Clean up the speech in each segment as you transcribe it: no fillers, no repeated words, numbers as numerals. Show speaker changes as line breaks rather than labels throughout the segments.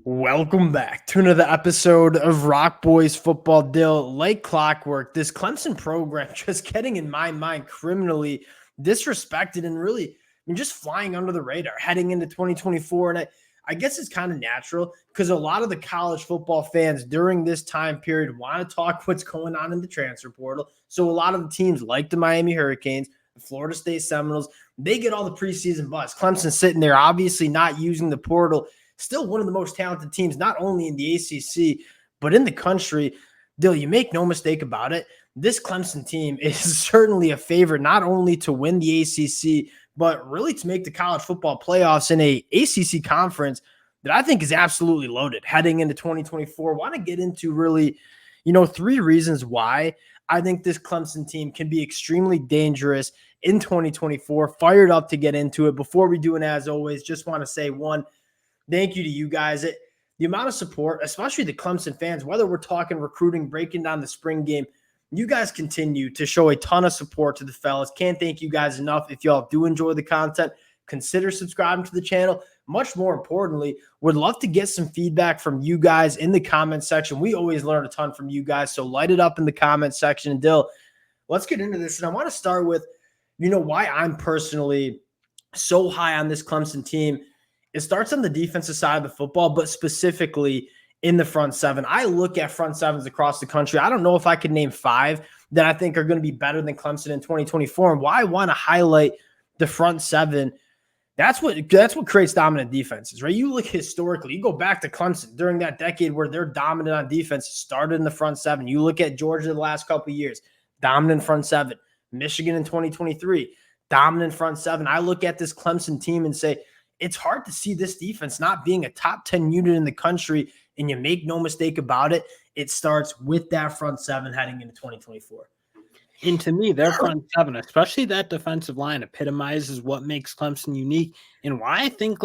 Welcome back to another episode of Rock Boys Football. Dill, like clockwork, this Clemson program just getting, in my mind, criminally disrespected and really, just flying under the radar heading into 2024. And I guess it's kind of natural because a lot of the college football fans during this time period want to talk what's going on in the transfer portal. So a lot of the teams like the Miami Hurricanes, the Florida State Seminoles, they get all the preseason buzz. Clemson sitting there, obviously not using the portal. Still one of the most talented teams, not only in the ACC, but in the country. Dill, you make no mistake about it. This Clemson team is certainly a favorite, not only to win the ACC, but really to make the college football playoffs in a ACC conference that I think is absolutely loaded heading into 2024. I want to get into really, three reasons why I think this Clemson team can be extremely dangerous in 2024. Fired up to get into it. Before we do, and as always, just want to say one, thank you to you guys. The amount of support, especially the Clemson fans, whether we're talking recruiting, breaking down the spring game, you guys continue to show a ton of support to the fellas. Can't thank you guys enough. If y'all do enjoy the content, consider subscribing to the channel. Much more importantly, would love to get some feedback from you guys in the comment section. We always learn a ton from you guys, so light it up in the comment section. And Dill, let's get into this. And I want to start with, why I'm personally so high on this Clemson team. It starts on the defensive side of the football, but specifically in the front seven. I look at front sevens across the country. I don't know if I could name five that I think are going to be better than Clemson in 2024. And why I want to highlight the front seven, that's what creates dominant defenses, right? You look historically, you go back to Clemson during that decade where they're dominant on defense, started in the front seven. You look at Georgia the last couple of years, dominant front seven. Michigan in 2023, dominant front seven. I look at this Clemson team and say, it's hard to see this defense not being a top 10 unit in the country, and you make no mistake about it. It starts with that front seven heading into 2024.
And to me, their front seven, especially that defensive line, epitomizes what makes Clemson unique and why I think,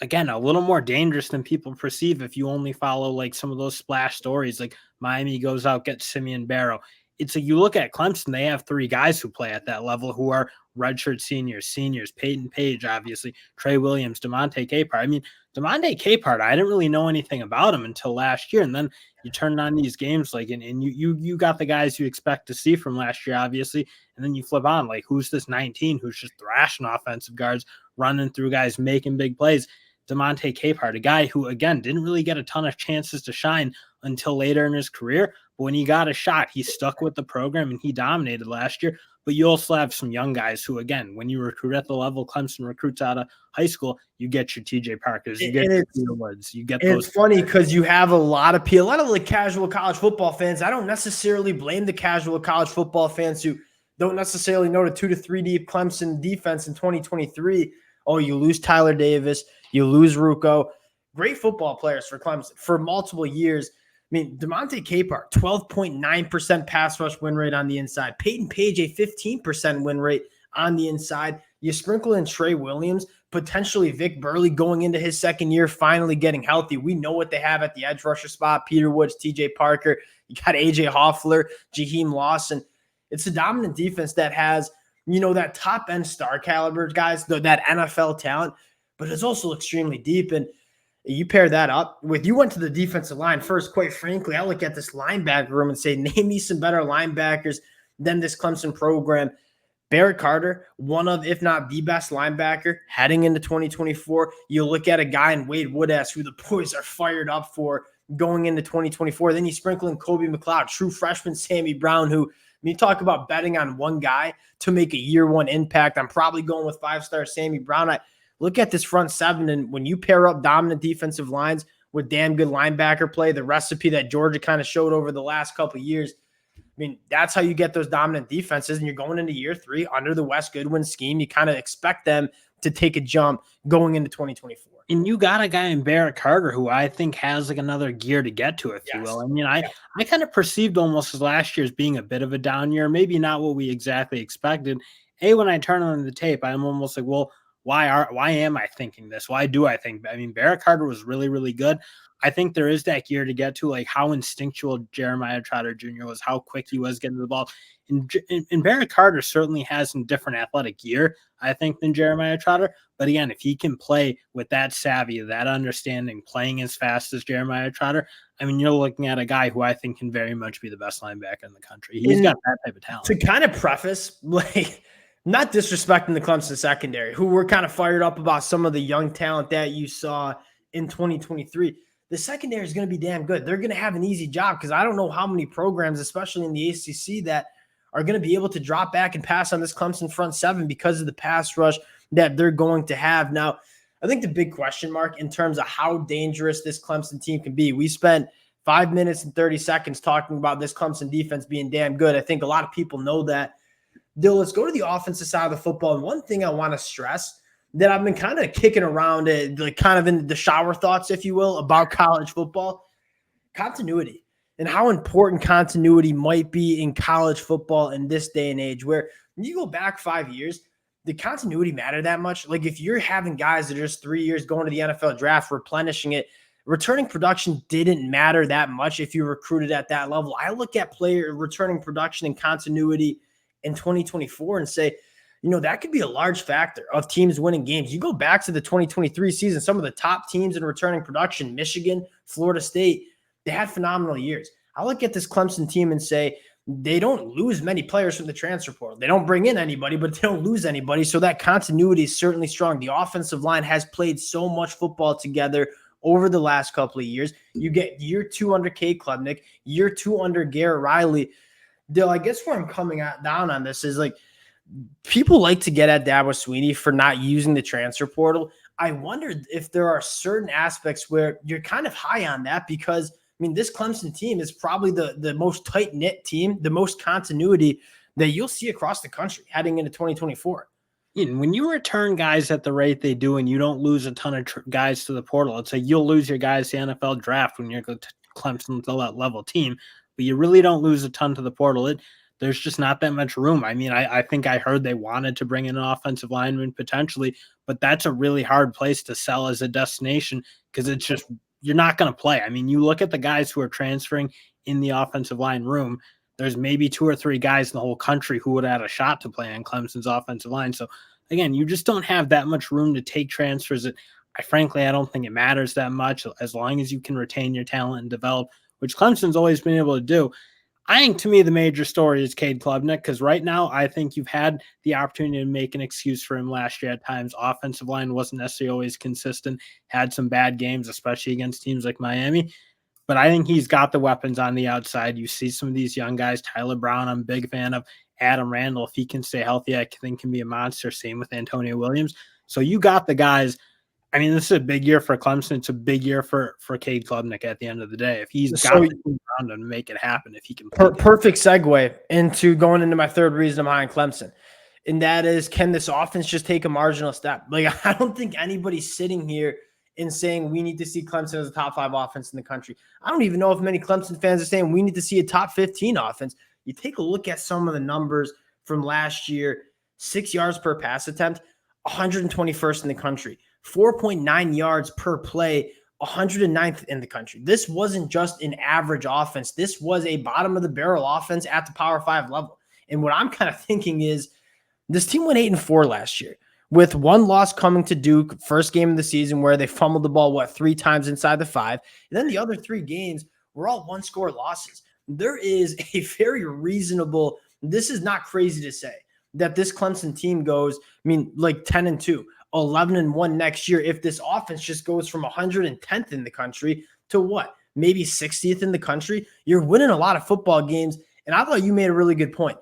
again, a little more dangerous than people perceive if you only follow, some of those splash stories, like Miami goes out, gets Simeon Barrow. It's you look at Clemson, they have three guys who play at that level who are redshirt seniors, Peyton Page, obviously, Trey Williams, DeMonte Capehart. I mean, DeMonte Capehart, I didn't really know anything about him until last year. And then you turn on these games, and you got the guys you expect to see from last year, obviously. And then you flip on, who's this 19 who's just thrashing offensive guards, running through guys, making big plays? DeMonte Capehart, a guy who, again, didn't really get a ton of chances to shine until later in his career. But when he got a shot, he stuck with the program and he dominated last year. But you also have some young guys who, again, when you recruit at the level Clemson recruits out of high school, you get your TJ Parkers, you get your Peter Woods, you get those.
It's funny because you have a lot of casual college football fans. I don't necessarily blame the casual college football fans who don't necessarily know the 2 to 3 deep Clemson defense in 2023. Oh, you lose Tyler Davis, you lose Ruocco. Great football players for Clemson for multiple years. I mean, DeMonte Capehart, 12.9% pass rush win rate on the inside. Peyton Page, a 15% win rate on the inside. You sprinkle in Trey Williams, potentially Vic Burley going into his second year, finally getting healthy. We know what they have at the edge rusher spot. Peter Woods, TJ Parker. You got AJ Hoffler, Jaheim Lawson. It's a dominant defense that has, that top-end star caliber guys, that NFL talent, but it's also extremely deep. And you pair that up with, you went to the defensive line first. Quite frankly, I look at this linebacker room and say, name me some better linebackers than this Clemson program. Barrett Carter, one of, if not the best linebacker heading into 2024. You look at a guy in Wade Woodass who the boys are fired up for going into 2024. Then you sprinkle in Kobe McLeod, true freshman Sammy Brown, who, you talk about betting on one guy to make a year one impact. I'm probably going with 5-star Sammy Brown. Look at this front seven, and when you pair up dominant defensive lines with damn good linebacker play, the recipe that Georgia kind of showed over the last couple of years, that's how you get those dominant defenses, and you're going into year 3 under the Wes Goodwin scheme. You kind of expect them to take a jump going into 2024.
And you got a guy in Barrett Carter who I think has another gear to get to, if you will. I kind of perceived almost as last year as being a bit of a down year, maybe not what we exactly expected. When I turn on the tape, I'm almost like, well, why am I thinking this? Why do I think? I mean, Barrett Carter was really, really good. I think there is that gear to get to, like how instinctual Jeremiah Trotter Jr. was, how quick he was getting the ball. And Barrett Carter certainly has some different athletic gear, I think, than Jeremiah Trotter. But again, if he can play with that savvy, that understanding, playing as fast as Jeremiah Trotter, I mean, you're looking at a guy who I think can very much be the best linebacker in the country. He's got that type of talent.
To kind of preface, like, not disrespecting the Clemson secondary, who were kind of fired up about some of the young talent that you saw in 2023. The secondary is going to be damn good. They're going to have an easy job because I don't know how many programs, especially in the ACC, that are going to be able to drop back and pass on this Clemson front seven because of the pass rush that they're going to have. Now, I think the big question mark in terms of how dangerous this Clemson team can be, we spent 5 minutes and 30 seconds talking about this Clemson defense being damn good. I think a lot of people know that. Dill, let's go to the offensive side of the football. And one thing I want to stress that I've been kind of kicking around, like kind of in the shower thoughts, if you will, about college football, continuity and how important continuity might be in college football in this day and age, where when you go back 5 years, the continuity matter that much? Like if you're having guys that are just 3 years going to the NFL draft, replenishing it, returning production didn't matter that much if you recruited at that level. I look at player returning production and continuity in 2024 and say, that could be a large factor of teams winning games. You go back to the 2023 season, some of the top teams in returning production, Michigan, Florida State, they had phenomenal years. I look at this Clemson team and say, they don't lose many players from the transfer portal. They don't bring in anybody, but they don't lose anybody. So that continuity is certainly strong. The offensive line has played so much football together over the last couple of years. You get year 2 under Cade Klubnik, year 2 under Garrett Riley. Dill, I guess where I'm coming down on this is like, people like to get at Dabo Swinney for not using the transfer portal. I wondered if there are certain aspects where you're kind of high on that because, this Clemson team is probably the most tight-knit team, the most continuity that you'll see across the country heading into 2024.
When you return guys at the rate they do and you don't lose a ton of guys to the portal, it's like you'll lose your guys to the NFL draft when you're Clemson's level team, but you really don't lose a ton to the portal. There's just not that much room. I think I heard they wanted to bring in an offensive lineman potentially, but that's a really hard place to sell as a destination because it's just, you're not going to play. You look at the guys who are transferring in the offensive line room, there's maybe 2 or 3 guys in the whole country who would have had a shot to play on Clemson's offensive line. So again, you just don't have that much room to take transfers. Frankly, I don't think it matters that much as long as you can retain your talent and develop, which Clemson's always been able to do. I think to me, the major story is Cade Klubnik, because right now I think you've had the opportunity to make an excuse for him last year at times. Offensive line wasn't necessarily always consistent, had some bad games, especially against teams like Miami. But I think he's got the weapons on the outside. You see some of these young guys, Tyler Brown, I'm a big fan of. Adam Randall, if he can stay healthy, I think can be a monster. Same with Antonio Williams. So you got the guys. This is a big year for Clemson. It's a big year for Cade Klubnik at the end of the day. If he's got the team around him to make it happen, if he can play.
Perfect segue into going into my third reason I'm high on Clemson. And that is, can this offense just take a marginal step? Like, I don't think anybody's sitting here and saying we need to see Clemson as a top 5 offense in the country. I don't even know if many Clemson fans are saying we need to see a top 15 offense. You take a look at some of the numbers from last year, 6 yards per pass attempt, 121st in the country. 4.9 yards per play, 109th in the country. This wasn't just an average offense. This was a bottom of the barrel offense at the Power 5 level. And what I'm kind of thinking is this team went 8-4 last year with one loss coming to Duke, first game of the season where they fumbled the ball, 3 times inside the 5. And then the other 3 games were all 1-score losses. There is a very reasonable, this is not crazy to say, that this Clemson team goes, 10-2. 11-1 next year if this offense just goes from 110th in the country to what? Maybe 60th in the country. You're winning a lot of football games, and I thought you made a really good point.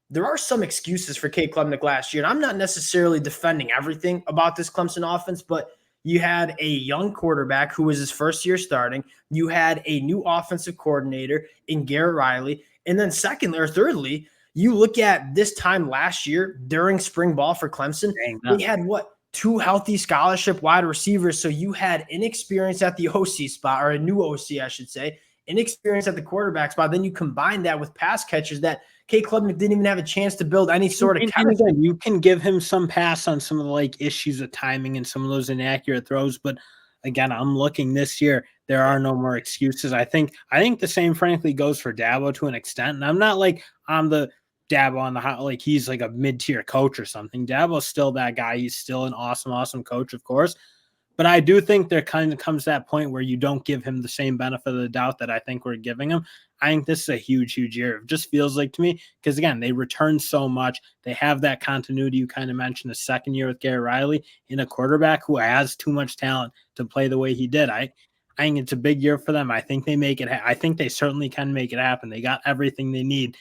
There are some excuses for Cade Klubnik last year, and I'm not necessarily defending everything about this Clemson offense, but you had a young quarterback who was his first year starting. You had a new offensive coordinator in Garrett Riley, and then thirdly, you look at this time last year during spring ball for Clemson, they had 2 healthy scholarship wide receivers. So you had inexperience at the OC spot, or a new OC, I should say, inexperience at the quarterback spot. Then you combine that with pass catchers that Kate Klubnik didn't even have a chance to build any sort of chemistry.
Again, you can give him some pass on some of the like issues of timing and some of those inaccurate throws, but again, I'm looking this year. There are no more excuses. I think the same, frankly, goes for Dabo to an extent. And I'm not like I'm the Dabo on the hot, like he's like a mid-tier coach or something. Dabo's still that guy. He's still an awesome coach, of course. But I do think there kind of comes that point where you don't give him the same benefit of the doubt that I think we're giving him. I think this is a huge year. It just feels like to me, because again, they return so much. They have that continuity you kind of mentioned, the second year with Garrett Riley in a quarterback who has too much talent to play the way he did. I think it's a big year for them. I think they make it. I think they certainly can make it happen. They got everything they need.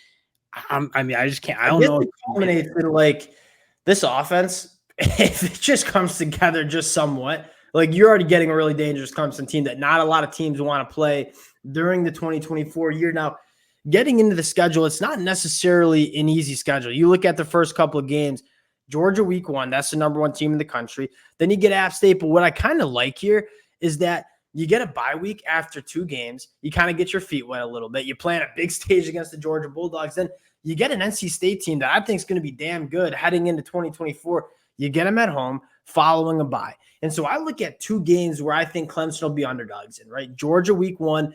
I mean, I just can't. I don't know.
It culminates in like this offense. If it just comes together just somewhat, like you're already getting a really dangerous Clemson team that not a lot of teams want to play during the 2024 year. Now, getting into the schedule, it's not necessarily an easy schedule. You look at the first couple of games, Georgia week 1, that's the #1 team in the country. Then you get App State. But what I kind of like here is that you get a bye week after 2 games. You kind of get your feet wet a little bit. You play on a big stage against the Georgia Bulldogs. Then you get an NC State team that I think is going to be damn good heading into 2024. You get them at home following a bye. And so I look at 2 games where I think Clemson will be underdogs in, right? Georgia week 1,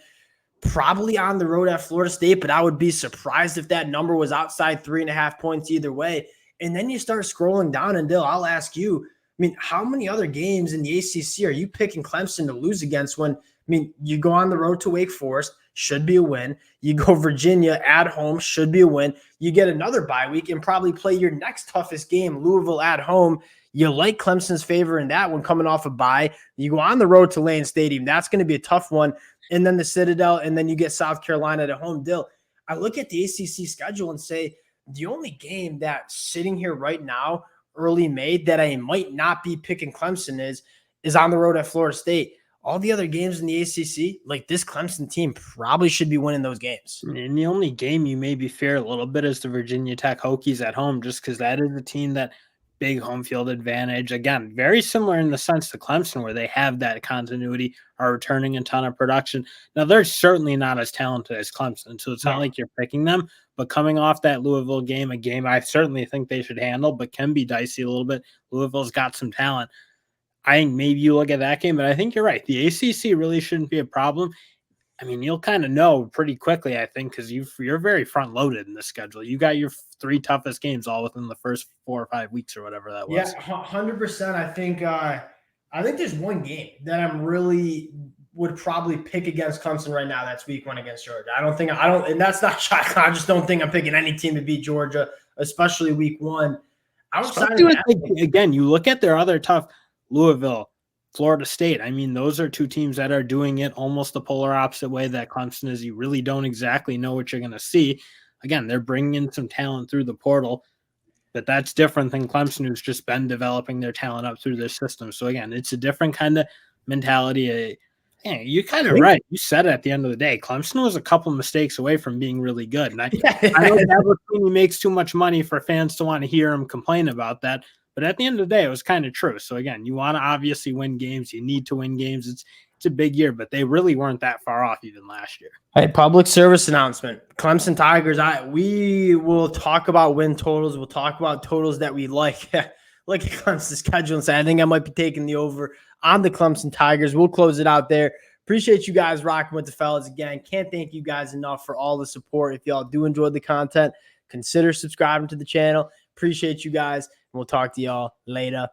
probably on the road at Florida State, but I would be surprised if that number was outside 3.5 points either way. And then you start scrolling down, and Dill, I'll ask you, I mean, how many other games in the ACC are you picking Clemson to lose against when, I mean, you go on the road to Wake Forest, should be a win. You go Virginia at home, should be a win. You get another bye week and probably play your next toughest game, Louisville at home. You like Clemson's favor in that one coming off a bye. You go on the road to Lane Stadium. That's going to be a tough one. And then the Citadel, and then you get South Carolina at home. Dill, I look at the ACC schedule and say the only game that's sitting here right now, early May, that I might not be picking Clemson is on the road at Florida State. All the other games in the ACC, like this Clemson team probably should be winning those games.
And the only game you may be fair a little bit is the Virginia Tech Hokies at home, just because that is a team that big home field advantage. Again, very similar in the sense to Clemson, where they have that continuity, are returning a ton of production. Now, they're certainly not as talented as Clemson, so it's not like you're picking them. But coming off that Louisville game, a game I certainly think they should handle, but can be dicey a little bit. Louisville's got some talent. I think maybe you look at that game, but I think you're right. The ACC really shouldn't be a problem. I mean, you'll kind of know pretty quickly, I think, because you're very front-loaded in the schedule. You got your 3 toughest games all within the first 4 or 5 weeks or whatever that was.
Yeah, 100%. I think there's one game that I'm really would probably pick against Clemson right now. That's week 1 against Georgia. And that's not shocking. I just don't think I'm picking any team to beat Georgia, especially week 1.
Again, you look at their other tough Louisville, Florida State. I mean, those are 2 teams that are doing it almost the polar opposite way that Clemson is. You really don't exactly know what you're going to see. Again, they're bringing in some talent through the portal, but that's different than Clemson, who's just been developing their talent up through their system. So again, it's a different kind of mentality. You're kind of right. You said it at the end of the day. Clemson was a couple mistakes away from being really good. And I know Dabo Swinney makes too much money for fans to want to hear him complain about that. But at the end of the day, it was kind of true. So again, you want to obviously win games. You need to win games. It's a big year, but they really weren't that far off even last year.
Hey, public service announcement. Clemson Tigers, we will talk about win totals. We'll talk about totals that we like. Look at Clemson's schedule and say, I think I might be taking the over on the Clemson Tigers. We'll close it out there. Appreciate you guys rocking with the fellas again. Can't thank you guys enough for all the support. If y'all do enjoy the content, consider subscribing to the channel. Appreciate you guys. We'll talk to y'all later.